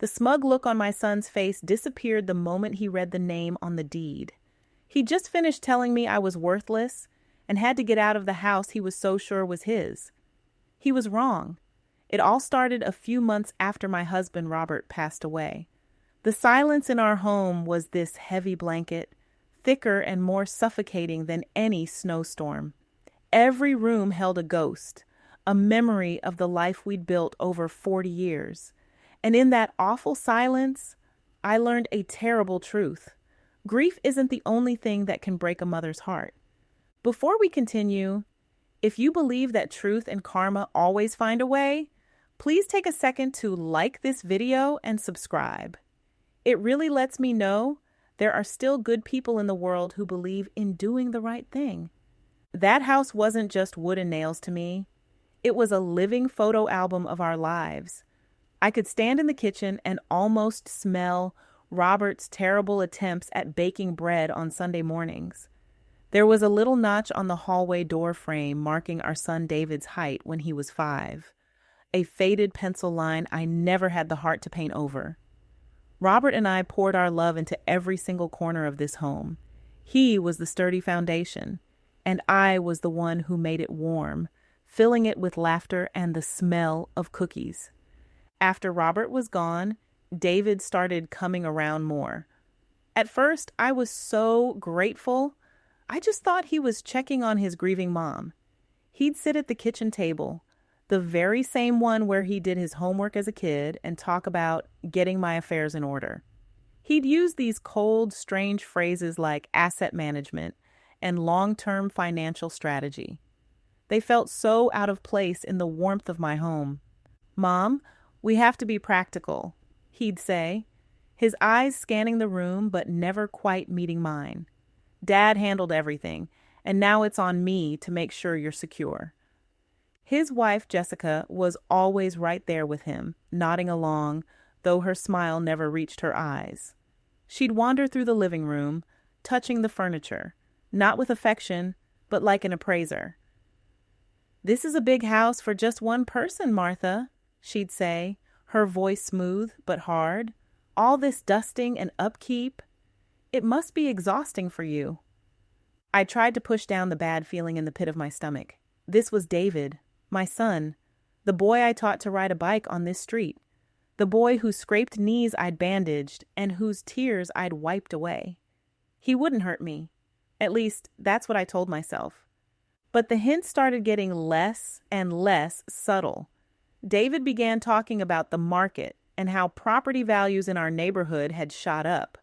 The smug look on my son's face disappeared the moment he read the name on the deed. He just finished telling me I was worthless and had to get out of the house he was so sure was his. He was wrong. It all started a few months after my husband Robert passed away. The silence in our home was this heavy blanket, thicker and more suffocating than any snowstorm. Every room held a ghost, a memory of the life we'd built over 40 years. And in that awful silence, I learned a terrible truth. Grief isn't the only thing that can break a mother's heart. Before we continue, if you believe that truth and karma always find a way, please take a second to like this video and subscribe. It really lets me know there are still good people in the world who believe in doing the right thing. That house wasn't just wood and nails to me. It was a living photo album of our lives. I could stand in the kitchen and almost smell Robert's terrible attempts at baking bread on Sunday mornings. There was a little notch on the hallway door frame marking our son David's height when he was 5. A faded pencil line I never had the heart to paint over. Robert and I poured our love into every single corner of this home. He was the sturdy foundation, and I was the one who made it warm, filling it with laughter and the smell of cookies. After Robert was gone, David started coming around more. At first, I was so grateful. I just thought he was checking on his grieving mom. He'd sit at the kitchen table, the very same one where he did his homework as a kid, and talk about getting my affairs in order. He'd use these cold, strange phrases like asset management and long-term financial strategy. They felt so out of place in the warmth of my home. "Mom, we have to be practical," he'd say, his eyes scanning the room but never quite meeting mine. "Dad handled everything, and now it's on me to make sure you're secure." His wife, Jessica, was always right there with him, nodding along, though her smile never reached her eyes. She'd wander through the living room, touching the furniture, not with affection, but like an appraiser. "This is a big house for just one person, Martha," she'd say, her voice smooth but hard. "All this dusting and upkeep. It must be exhausting for you." I tried to push down the bad feeling in the pit of my stomach. This was David, my son, the boy I taught to ride a bike on this street, the boy whose scraped knees I'd bandaged and whose tears I'd wiped away. He wouldn't hurt me. At least, that's what I told myself. But the hints started getting less and less subtle. David began talking about the market and how property values in our neighborhood had shot up.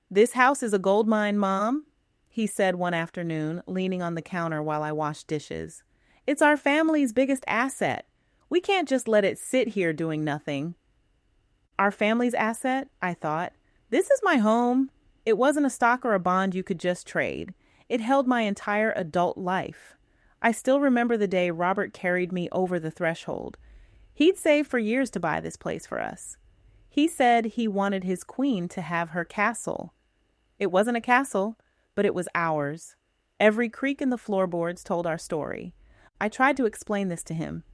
"This house is a gold mine, Mom," he said one afternoon, leaning on the counter while I washed dishes. "It's our family's biggest asset. We can't just let it sit here doing nothing." Our family's asset, I thought. This is my home. It wasn't a stock or a bond you could just trade. It held my entire adult life. I still remember the day Robert carried me over the threshold. He'd saved for years to buy this place for us. He said he wanted his queen to have her castle. It wasn't a castle, but it was ours. Every creak in the floorboards told our story. I tried to explain this to him.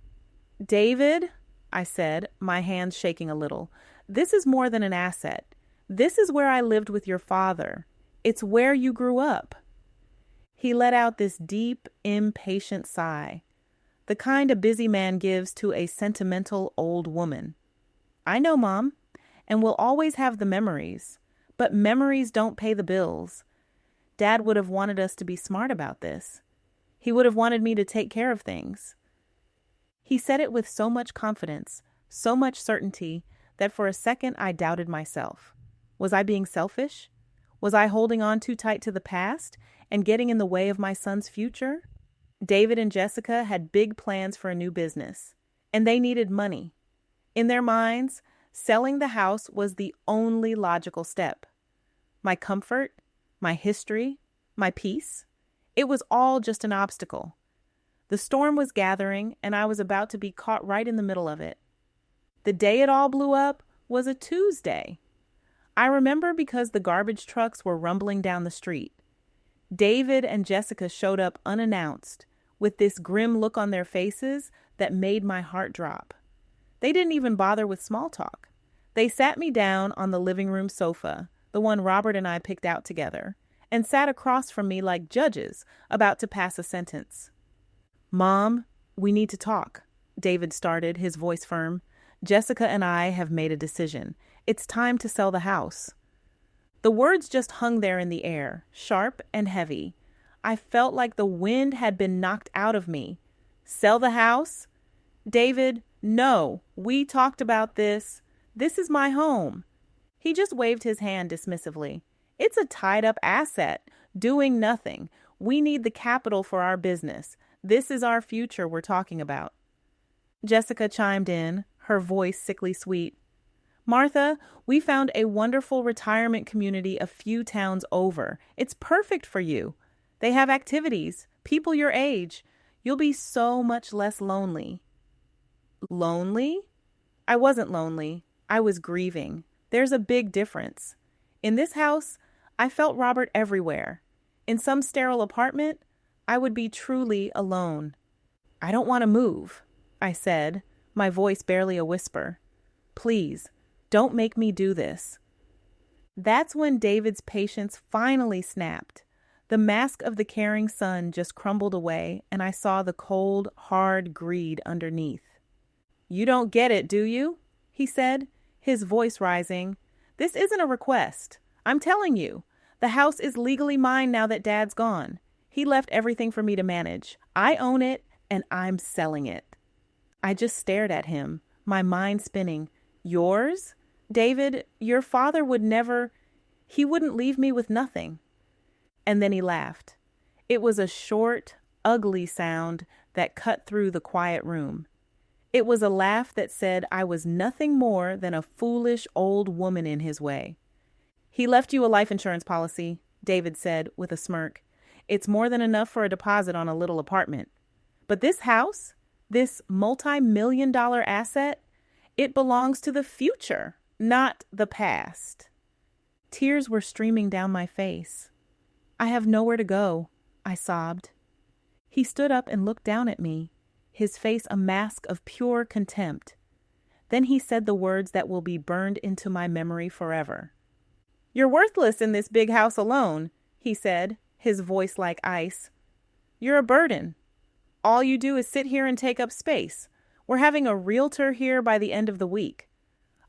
"David," I said, my hands shaking a little, "this is more than an asset. This is where I lived with your father. It's where you grew up." He let out this deep, impatient sigh, the kind a busy man gives to a sentimental old woman. "I know, Mom, and we'll always have the memories, but memories don't pay the bills. Dad would have wanted us to be smart about this. He would have wanted me to take care of things." He said it with so much confidence, so much certainty, that for a second I doubted myself. Was I being selfish? Was I holding on too tight to the past and getting in the way of my son's future? David and Jessica had big plans for a new business, and they needed money. In their minds, selling the house was the only logical step. My comfort, my history, my peace, it was all just an obstacle. The storm was gathering, and I was about to be caught right in the middle of it. The day it all blew up was a Tuesday. I remember because the garbage trucks were rumbling down the street. David and Jessica showed up unannounced, with this grim look on their faces that made my heart drop. They didn't even bother with small talk. They sat me down on the living room sofa, the one Robert and I picked out together, and sat across from me like judges about to pass a sentence. "Mom, we need to talk," David started, his voice firm. "Jessica and I have made a decision. It's time to sell the house." The words just hung there in the air, sharp and heavy. I felt like the wind had been knocked out of me. "Sell the house?" "David, no. We talked about this. This is my home." He just waved his hand dismissively. "It's a tied-up asset, doing nothing. We need the capital for our business. This is our future we're talking about." Jessica chimed in, her voice sickly sweet. "Martha, we found a wonderful retirement community a few towns over. It's perfect for you. They have activities, people your age. You'll be so much less lonely." Lonely? I wasn't lonely. I was grieving. There's a big difference. In this house, I felt Robert everywhere. In some sterile apartment, I would be truly alone. "I don't want to move," I said, my voice barely a whisper. "Please, don't make me do this." That's when David's patience finally snapped. The mask of the caring son just crumbled away, and I saw the cold, hard greed underneath. "You don't get it, do you?" he said, his voice rising. "This isn't a request. I'm telling you, the house is legally mine now that Dad's gone. He left everything for me to manage. I own it, and I'm selling it." I just stared at him, my mind spinning. "Yours? David, your father would never... He wouldn't leave me with nothing." And then he laughed. It was a short, ugly sound that cut through the quiet room. It was a laugh that said I was nothing more than a foolish old woman in his way. "He left you a life insurance policy," David said with a smirk. "It's more than enough for a deposit on a little apartment. But this house, this multi-million-dollar asset, it belongs to the future, not the past." Tears were streaming down my face. "I have nowhere to go," I sobbed. He stood up and looked down at me, his face a mask of pure contempt. Then he said the words that will be burned into my memory forever. "You're worthless in this big house alone," he said, his voice like ice. "You're a burden. All you do is sit here and take up space. We're having a realtor here by the end of the week.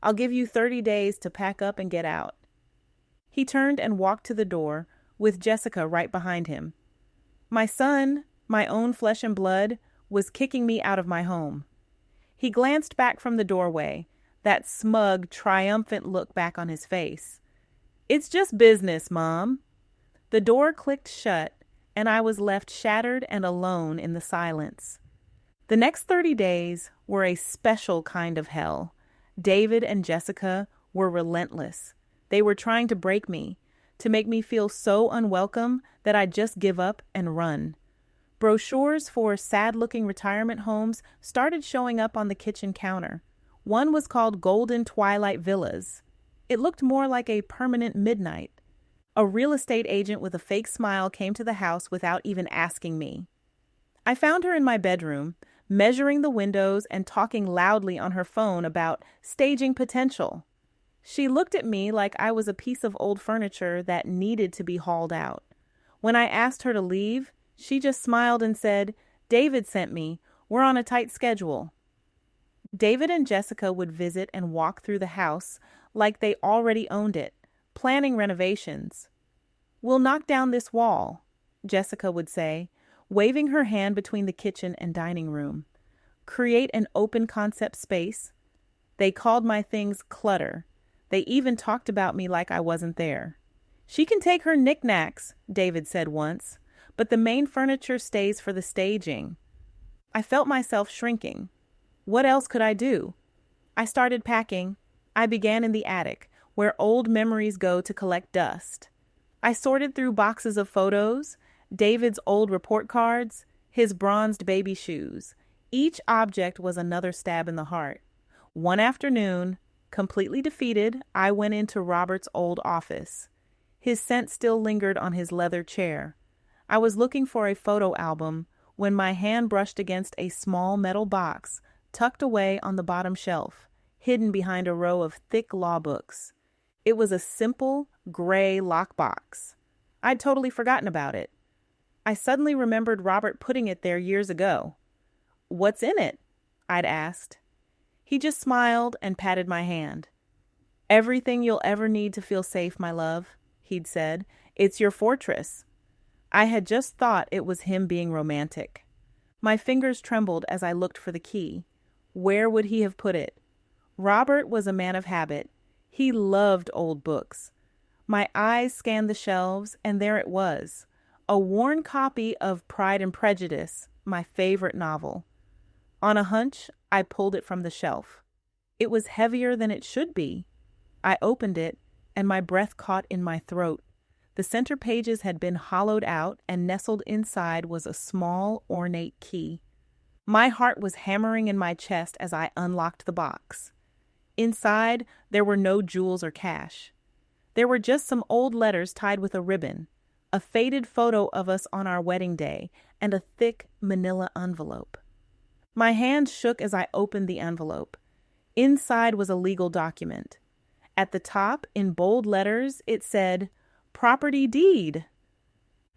I'll give you 30 days to pack up and get out." He turned and walked to the door, with Jessica right behind him. My son, my own flesh and blood, was kicking me out of my home. He glanced back from the doorway, that smug, triumphant look back on his face. "It's just business, Mom." The door clicked shut, and I was left shattered and alone in the silence. The next 30 days were a special kind of hell. David and Jessica were relentless. They were trying to break me, to make me feel so unwelcome that I'd just give up and run. Brochures for sad-looking retirement homes started showing up on the kitchen counter. One was called Golden Twilight Villas. It looked more like a permanent midnight. A real estate agent with a fake smile came to the house without even asking me. I found her in my bedroom, measuring the windows and talking loudly on her phone about staging potential. She looked at me like I was a piece of old furniture that needed to be hauled out. When I asked her to leave, she just smiled and said, "David sent me. We're on a tight schedule." David and Jessica would visit and walk through the house like they already owned it, planning renovations. "We'll knock down this wall," Jessica would say, waving her hand between the kitchen and dining room. "Create an open concept space." They called my things clutter. They even talked about me like I wasn't there. "She can take her knickknacks," David said once, "but the main furniture stays for the staging." I felt myself shrinking. What else could I do? I started packing. I began in the attic, where old memories go to collect dust. I sorted through boxes of photos, David's old report cards, his bronzed baby shoes. Each object was another stab in the heart. One afternoon, completely defeated, I went into Robert's old office. His scent still lingered on his leather chair. I was looking for a photo album when my hand brushed against a small metal box tucked away on the bottom shelf. hidden behind a row of thick law books. It was a simple, gray lockbox. I'd totally forgotten about it. I suddenly remembered Robert putting it there years ago. "What's in it?" I'd asked. He just smiled and patted my hand. "Everything you'll ever need to feel safe, my love," he'd said. "It's your fortress." I had just thought it was him being romantic. My fingers trembled as I looked for the key. Where would he have put it? Robert was a man of habit. He loved old books. My eyes scanned the shelves, and there it was, a worn copy of Pride and Prejudice, my favorite novel. On a hunch, I pulled it from the shelf. It was heavier than it should be. I opened it, and my breath caught in my throat. The center pages had been hollowed out, and nestled inside was a small, ornate key. My heart was hammering in my chest as I unlocked the box. Inside, there were no jewels or cash. There were just some old letters tied with a ribbon, a faded photo of us on our wedding day, and a thick manila envelope. My hands shook as I opened the envelope. Inside was a legal document. At the top, in bold letters, it said, "Property deed."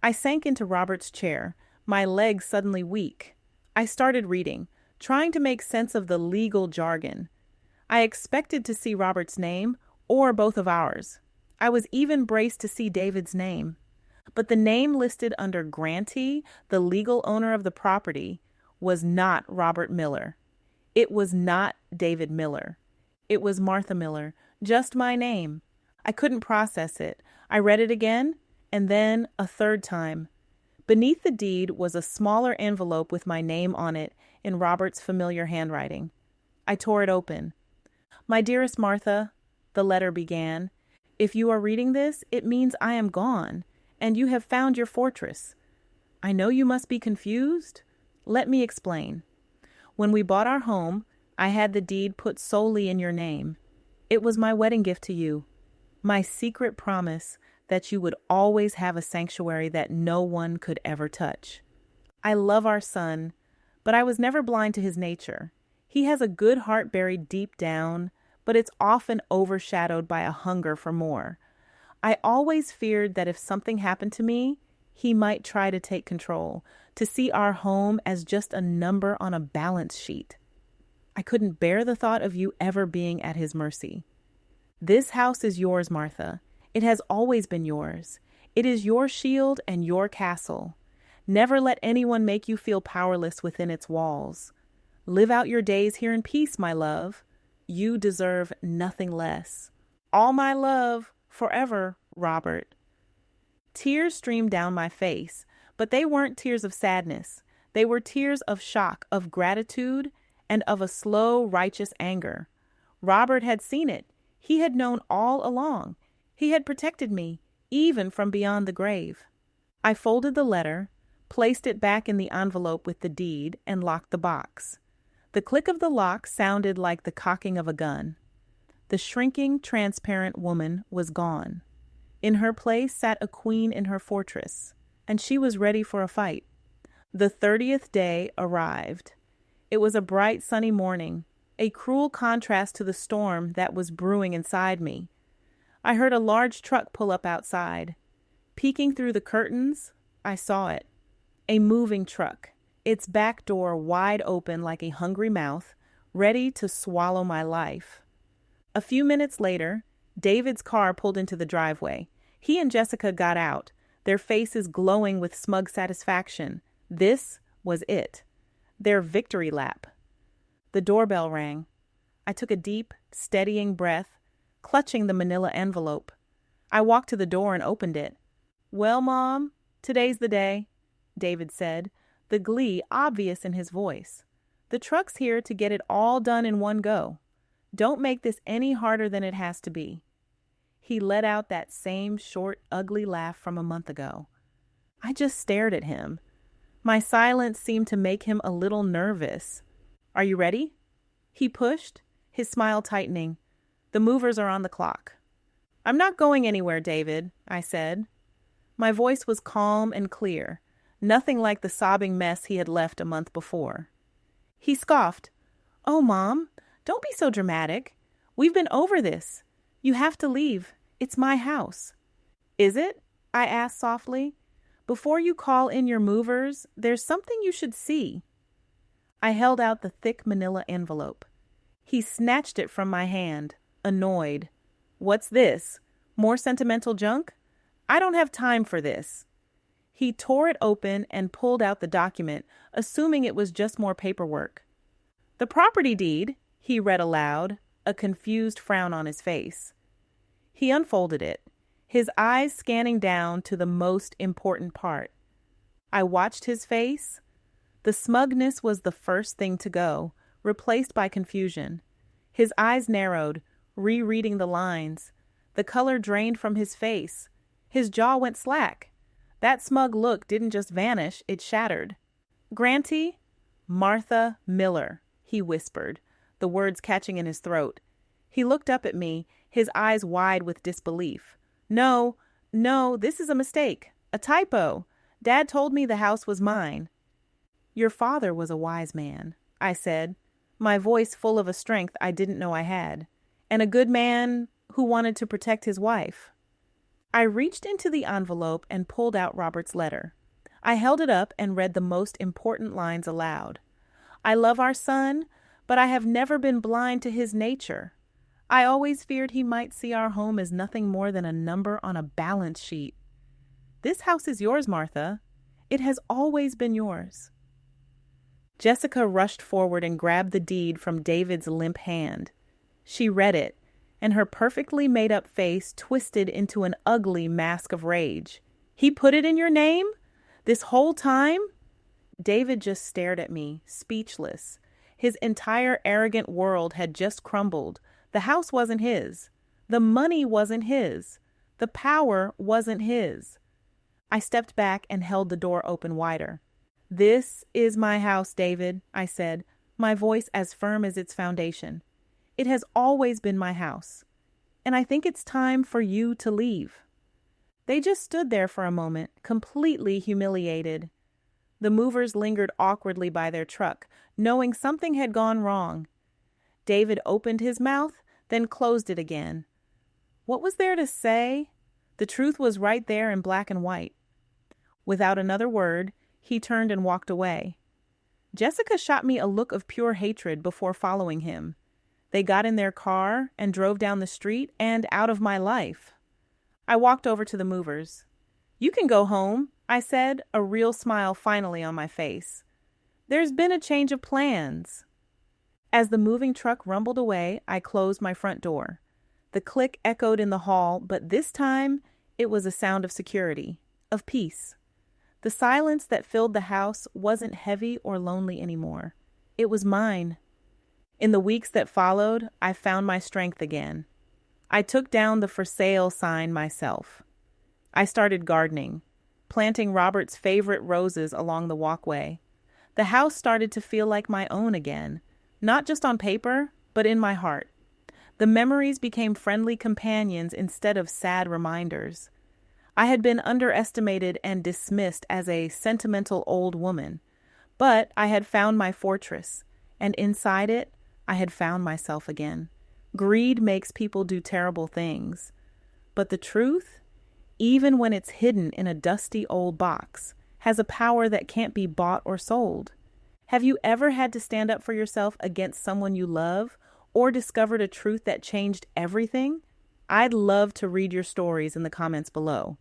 I sank into Robert's chair, my legs suddenly weak. I started reading, trying to make sense of the legal jargon. I expected to see Robert's name, or both of ours. I was even braced to see David's name. But the name listed under grantee, the legal owner of the property, was not Robert Miller. It was not David Miller. It was Martha Miller, just my name. I couldn't process it. I read it again, and then a third time. Beneath the deed was a smaller envelope with my name on it in Robert's familiar handwriting. I tore it open. "My dearest Martha," the letter began, "if you are reading this, it means I am gone, and you have found your fortress. I know you must be confused. Let me explain. When we bought our home, I had the deed put solely in your name. It was my wedding gift to you, my secret promise that you would always have a sanctuary that no one could ever touch. I love our son, but I was never blind to his nature. He has a good heart buried deep down, but it's often overshadowed by a hunger for more. I always feared that if something happened to me, he might try to take control, to see our home as just a number on a balance sheet. I couldn't bear the thought of you ever being at his mercy. This house is yours, Martha. It has always been yours. It is your shield and your castle. Never let anyone make you feel powerless within its walls. Live out your days here in peace, my love. You deserve nothing less. All my love, forever, Robert." Tears streamed down my face, but they weren't tears of sadness. They were tears of shock, of gratitude, and of a slow, righteous anger. Robert had seen it. He had known all along. He had protected me, even from beyond the grave. I folded the letter, placed it back in the envelope with the deed, and locked the box. The click of the lock sounded like the cocking of a gun. The shrinking, transparent woman was gone. In her place sat a queen in her fortress, and she was ready for a fight. The 30th day arrived. It was a bright, sunny morning, a cruel contrast to the storm that was brewing inside me. I heard a large truck pull up outside. Peeking through the curtains, I saw it. A moving truck, its back door wide open like a hungry mouth, ready to swallow my life. A few minutes later, David's car pulled into the driveway. He and Jessica got out, their faces glowing with smug satisfaction. This was it, their victory lap. The doorbell rang. I took a deep, steadying breath, clutching the manila envelope. I walked to the door and opened it. "Well, Mom, today's the day," David said, the glee obvious in his voice. "The truck's here to get it all done in one go. Don't make this any harder than it has to be." He let out that same short, ugly laugh from a month ago. I just stared at him. My silence seemed to make him a little nervous. "Are you ready?" He pushed, his smile tightening. "The movers are on the clock." "I'm not going anywhere, David," I said. My voice was calm and clear, nothing like the sobbing mess he had left a month before. He scoffed. "Oh, Mom, Don't be so dramatic. We've been over this. You have to leave. It's my house. Is it? I asked softly. Before you call in your movers, there's something you should see. I held out the thick manila envelope. He snatched it from my hand, annoyed. What's this? More sentimental junk? I don't have time for this. He tore it open and pulled out the document, assuming it was just more paperwork. The property deed, he read aloud, a confused frown on his face. He unfolded it, his eyes scanning down to the most important part. I watched his face. The smugness was the first thing to go, replaced by confusion. His eyes narrowed, rereading the lines. The color drained from his face. His jaw went slack. That smug look didn't just vanish, it shattered. Grantee? Martha Miller, he whispered, the words catching in his throat. He looked up at me, his eyes wide with disbelief. No, this is a mistake, a typo. Dad told me the house was mine. Your father was a wise man, I said, my voice full of a strength I didn't know I had, and a good man who wanted to protect his wife. I reached into the envelope and pulled out Robert's letter. I held it up and read the most important lines aloud. I love our son, but I have never been blind to his nature. I always feared he might see our home as nothing more than a number on a balance sheet. This house is yours, Martha. It has always been yours. Jessica rushed forward and grabbed the deed from David's limp hand. She read it, and her perfectly made-up face twisted into an ugly mask of rage. He put it in your name? This whole time? David just stared at me, speechless. His entire arrogant world had just crumbled. The house wasn't his. The money wasn't his. The power wasn't his. I stepped back and held the door open wider. This is my house, David, I said, my voice as firm as its foundation. It has always been my house, and I think it's time for you to leave. They just stood there for a moment, completely humiliated. The movers lingered awkwardly by their truck, knowing something had gone wrong. David opened his mouth, then closed it again. What was there to say? The truth was right there in black and white. Without another word, he turned and walked away. Jessica shot me a look of pure hatred before following him. They got in their car and drove down the street and out of my life. I walked over to the movers. You can go home, I said, a real smile finally on my face. There's been a change of plans. As the moving truck rumbled away, I closed my front door. The click echoed in the hall, but this time it was a sound of security, of peace. The silence that filled the house wasn't heavy or lonely anymore. It was mine. In the weeks that followed, I found my strength again. I took down the for sale sign myself. I started gardening, planting Robert's favorite roses along the walkway. The house started to feel like my own again, not just on paper, but in my heart. The memories became friendly companions instead of sad reminders. I had been underestimated and dismissed as a sentimental old woman, but I had found my fortress, and inside it, I had found myself again. Greed makes people do terrible things, but the truth, even when it's hidden in a dusty old box, has a power that can't be bought or sold. Have you ever had to stand up for yourself against someone you love, or discovered a truth that changed everything? I'd love to read your stories in the comments below.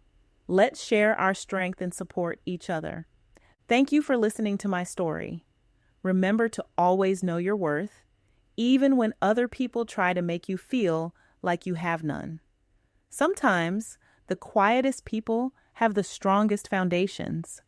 Let's share our strength and support each other. Thank you for listening to my story. Remember to always know your worth, even when other people try to make you feel like you have none. Sometimes the quietest people have the strongest foundations.